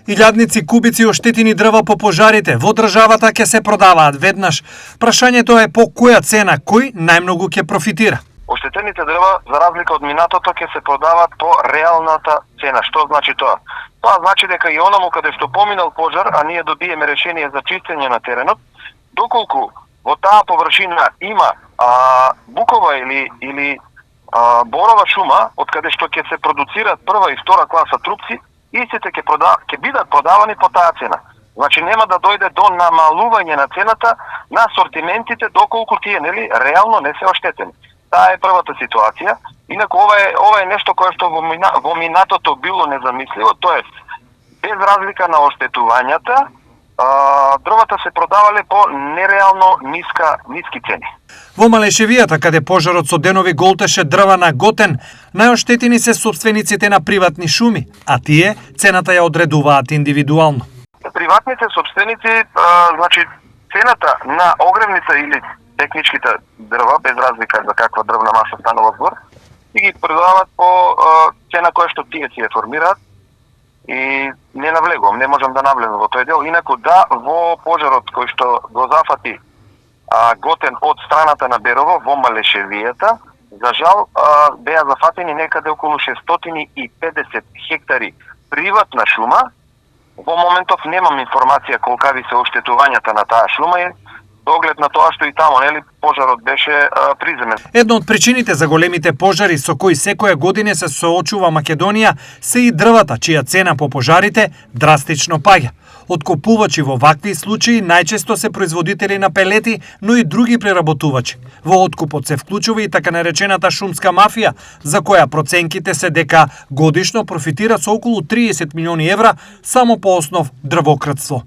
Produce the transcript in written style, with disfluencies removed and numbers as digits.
Илјадници кубици оштетени дрва по пожарите во државата ќе се продаваат веднаш. Прашањето е по која цена кој најмногу ќе профитира. Оштетените дрва, за разлика од минатото, ќе се продават по реалната цена. Што значи тоа? Тоа значи дека и онаму каде што поминал пожар, а ние добиеме решение за чистење на теренот, доколку во таа површина има букова или борова шума, од каде што ќе се продуцираат прва и втора класа трупци, истите ќе бидат продавани по таа цена. Значи нема да дојде до намалување на цената на сортиментите доколку тие реално не се оштетени. Таа е првата ситуација. Инаку ова е нешто кое што во минатото било незамисливо, тоест без разлика на оштетувањата, дрвата се продавале по нереално ниски цени. Во Малешевијата, каде пожарот со денови голтеше дрва на Готен, најоштетени се собствениците на приватни шуми, а тие цената ја одредуваат индивидуално. Приватните собственици, значи цената на огревните или техничките дрва, без разлика за каква дрвна маса станува збор, и ги продават по цена која што тие си ја формираат. И не навлегувам, не можам да навлезам во тој дел. Инаку да, во пожарот кој што го зафати Готен од страната на Берово во Малешевијата, за жал беа зафатени некаде околу 650 хектари приватна шума. Во моментов немам информација колкави се оштетувањата на таа шума и доглед на тоа што и тамо пожарот беше приземен. Една од причините за големите пожари со кои секоја година се соочува Македонија се и дрвата, чија цена по пожарите драстично паѓа. Откупувачи во вакви случаи најчесто се производители на пелети, но и други преработувачи. Во откупот се вклучува и така наречената шумска мафија, за која проценките се дека годишно профитира со околу 30 милиони евра само по основ дрвократство.